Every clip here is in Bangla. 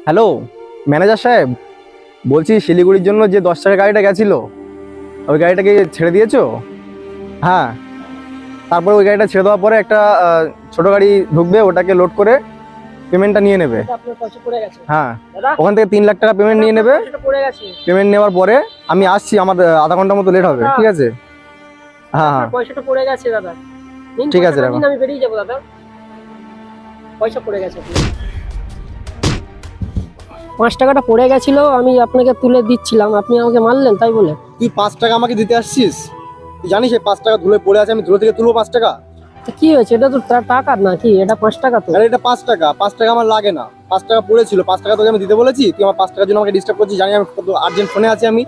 হ্যালো ম্যানেজার সাহেব, বলছি শিলিগুড়ির জন্য যে 10 টাকা গাড়িটা গেছিল ওই গাড়িটাকে ছেড়ে দিয়েছো? হ্যাঁ, তারপরে ওই গাড়িটা ছেড়ে দেওয়ার পরে একটা ছোট গাড়ি ঢুকবে, ওটাকে লোড করে পেমেন্টটা নিয়ে নেবে। হ্যাঁ, ওখান থেকে 3 লাখ টাকা পেমেন্ট নিয়ে নেবে। পেমেন্ট নেওয়ার পরে আমি আসছি, আমার আধা ঘন্টার মতো লেট হবে, ঠিক আছে? হ্যাঁ হ্যাঁ, পয়সাটা পড়ে গেছে দাদা। ঠিক আছে রাখো। আমি বেরিয়ে যাবো দাদা, পয়সা পড়ে গেছে। 5 টাকাটা পড়ে গেছিল, আমি আপনাকে তুলে দিচ্ছিলাম, আপনি আমাকে মারলেন তাই বলে। তুই 5 টাকা আমাকে দিতে আসছিস? তুই জানিস এই 5 টাকা ধুলে পড়ে আছে, আমি ধুলো থেকে তুলবো 5 টাকা? তো কি হয়েছে, এটা তো টাকার না কি, এটা 5 টাকা তো। আরে এটা 5 টাকা, 5 টাকা আমার লাগে না। 5 টাকা পড়েছিল, 5 টাকা তোকে আমি দিতে বলেছি? তুই আমার 5 টাকার জন্য আমাকে ডিস্টার্ব করছিস, জানি আমি কত আর্জেন্ট ফোনে আছি। আমি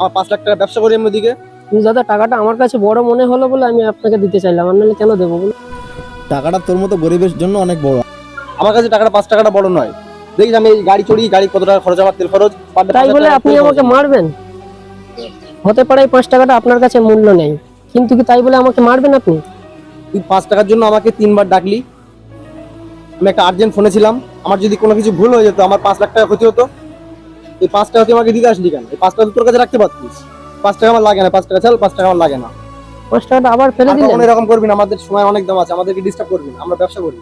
আমার 5 লাখ টাকা ব্যবসা করি আমি ওদিকে। কিন্তু দাদা টাকাটা আমার কাছে বড় মনে হলো বলে আমি আপনাকে দিতে চাইলাম, আর নাহলে কেন দেবো বলুন? টাকাটা তোর মতো গরিবের জন্য অনেক বড়, আমার কাছে টাকাটা 5 টাকাটা বড় নয়। দেখিস আমি এই গাড়ি চড়ি, গাড়ি কত টাকা খরচ, আমার তেল খরচ, তাই বলে আপনি আমাকে মারবেন? হতে পারে এই 5 টাকাটা আপনার কাছে মূল্য নেই, কিন্তু কি তাই বলে আমাকে মারবেন আপনি? তুই 5 টাকার জন্য আমাকে 3বার ডাকলি। আমি একটা আর্জেন্ট ফোনে ছিলাম, আমার যদি কোনো কিছু ভুল হয়ে যেত আমার 5 লাখ টাকা ক্ষতি হতো। এই 5 টাকা তুই আমাকে দিতে আসলি কেন? এই 5 টাকা তোর কাছে রাখতে পারতিস। 5 টাকা আমার লাগে না, 5 টাকা চাল, 5 টাকা আমার লাগে না। 5 টাকাটা আবার ফেলে দিলেন। এরকম করবি না, আমাদের সময় অনেক দাম আছে, আমাদেরকে ডিস্টার্ব করবি না, আমরা ব্যবসা করি,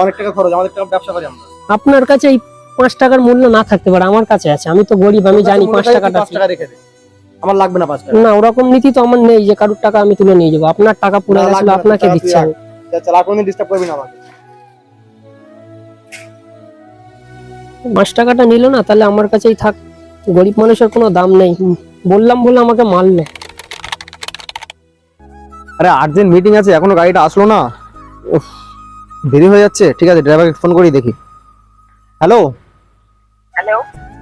অনেক টাকা খরচ, আমাদের টাকা ব্যবসা করি আমরা। আপনার কাছে এই 5 টাকার মূল্য না থাকতে পারে, আমার কাছে আছে, আমি তো গরিব, আমি জানি 5 টাকাটা 5 টাকা রেখে দে, আমার লাগবে না 5 টাকা। না, ওরকম নীতি তো আমার নেই যে কারোর টাকা আমি তুলে নিয়ে যাবো। আপনার টাকা পুরো গেছিল, আপনাকে দিচ্ছি আমি। চল, আর কোনদিন ডিস্টার্ব করবি না আমাকে। 5 টাকাটা নিল না, তাহলে আমার কাছেই থাক, গরিব মানুষের কোনো দাম নেই। বললাম বলে আমাকে মারলো। আরে আর্জেন্ট মিটিং আছে, এখনো গাড়িটা আসলো না, উফ, দেরি হয়ে যাচ্ছে। ঠিক আছে, ড্রাইভারকে ফোন করি দেখি। হ্যালো হ্যালো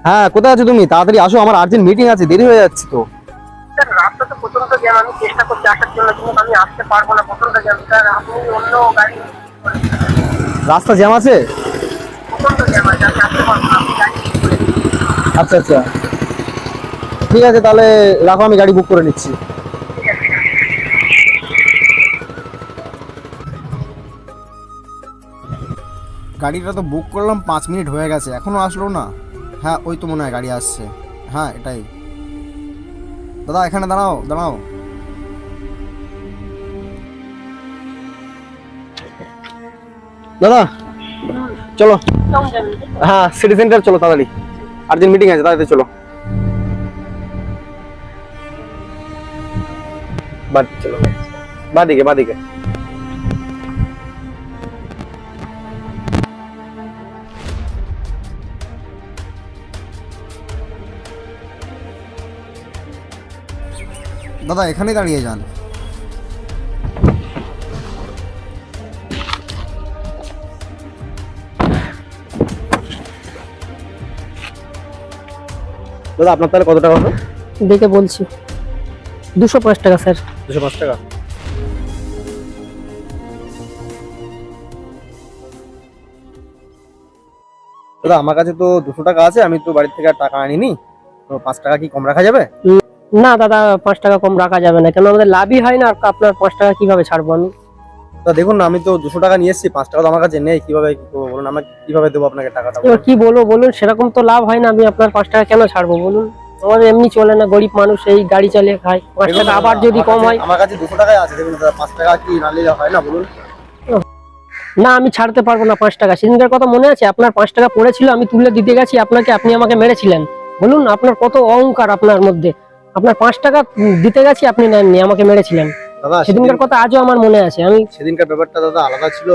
হ্যাঁ, কোথায় আছো তুমি? তাড়াতাড়ি আসো, আমার আর্জেন্ট মিটিং আছে, দেরি হয়ে যাচ্ছে তো। স্যার, রাস্তা তো প্রচন্ড জ্যাম, আমি চেষ্টা করছি আসার জন্য, কিন্তু আমি আসতে পারবো না, প্রচন্ড জ্যাম স্যার। আপনি অন্য গাড়ি, রাস্তা জ্যাম আছে? প্রচন্ড জ্যাম আছে, আমি আসতে পারবো না, আপনি গাড়ি। আচ্ছা আচ্ছা, ঠিক আছে তাহলে রাখো, আমি গাড়ি বুক করে নিচ্ছি। গাড়িটা তো বুক করলাম, 5 মিনিট হয়ে গেছে, এখনো আসলো না। হ্যাঁ, ওই তো মনে হয় গাড়ি আসছে। হ্যাঁ এটাই। দাদা এখানে দাঁড়াও দাঁড়াও। দাদা চলো, হ্যাঁ সিটি সেন্টার চলো তাড়াতাড়ি, আর্জেন্ট মিটিং আছে, তাড়াতাড়ি চলো। চলো বাদিকে বাদিকে। দাদা এখানেই দাঁড়িয়ে যান। দাদা আপনার তাহলে কত টাকা হবে? দেখে বলছি, 205 টাকা স্যার। 205 টাকা। দাদা আমার কাছে তো 200 টাকা আছে, আমি তো বাড়ির থেকে আর টাকা আনিনি, তো 5 টাকা কি কম রাখা যাবে? না দাদা, 5 টাকা কম রাখা যাবে না, কেন আমাদের লাভই হয় না, আর আপনার 5 টাকা কিভাবে ছাড়বো আমি? দেখুন না, আমি তো 200 টাকা নিয়ে এসেছি, 5 টাকা তো আমার কাছে নেই, কিভাবে কি করবো বলুন, আমি কিভাবে দেবো আপনাকে টাকাটা? এবার কি বলবো বলুন, সেরকম তো লাভ হয় না, আমি আপনার 5 টাকা কেন ছাড়বো বলুন? আমাদের এমনি চলে না, গরিব মানুষ, এই গাড়ি চালিয়ে খাই। 5 টাকা আবার যদি কম হয়? আমার কাছে 200 টাকাই আছে, দেখুন দাদা, 5 টাকা কি না নিলে হয় না বলুন? না, আমি ছাড়তে পারবো না 5 টাকা। সেদিনকার কথা মনে আছে? আপনার 5 টাকা পড়েছিল, আমি তুলে দিতে গেছি আপনাকে, আপনি আমাকে মেরেছিলেন। বলুন, আপনার কত অহংকার আপনার মধ্যে। আপনার 5 টাকা দিতে গেছি, আপনি নেননি, আমাকে মেরেছিলেন। দাদা সেদিনকার কথা আজও আমার মনে আছে। সেদিনকার ব্যাপারটা দাদা আলাদা ছিল।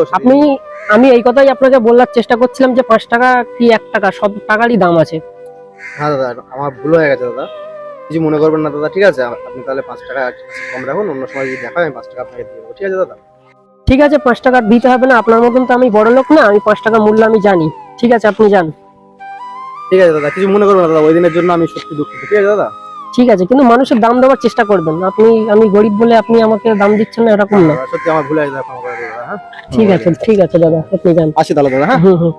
আমি এই কথাই আপনাকে বলার চেষ্টা করছিলাম যে 5 টাকা কি 1 টাকা, সব টাকারই দাম আছে। হ্যাঁ দাদা, আমার ভুল হয়ে গেছে দাদা, কিছু মনে করবেন না দাদা, ঠিক আছে? আপনি তাহলে 5 টাকা কম রাখুন, অন্য সময় যদি দেখা হয় আমি 5 টাকা আপনাকে দিয়ে দেবো, ঠিক আছে দাদা? ঠিক আছে, 5 টাকা দিতে হবে না, আপনার মতন তো আমি বড় লোক না, আমি 5 টাকা মূল্য আমি জানি। ঠিক আছে, আপনি যান। ঠিক আছে দাদা, কিছু মনে করবেন না দাদা, ওই দিনের জন্য আমি সত্যি দুঃখিত, ঠিক আছে দাদা? ঠিক আছে, কিন্তু মানুষের দাম দেওয়ার চেষ্টা করবেন। আমি গরিব বলে আপনি আমাকে দাম দিচ্ছেন না, এরকম না। সত্যি আমার ভুল হয়ে গেছে, ক্ষমা করে দেবো। হ্যাঁ ঠিক আছে দাদা, আপনি যান। আসি তাহলে দাদা। হ্যাঁ হুম হুম।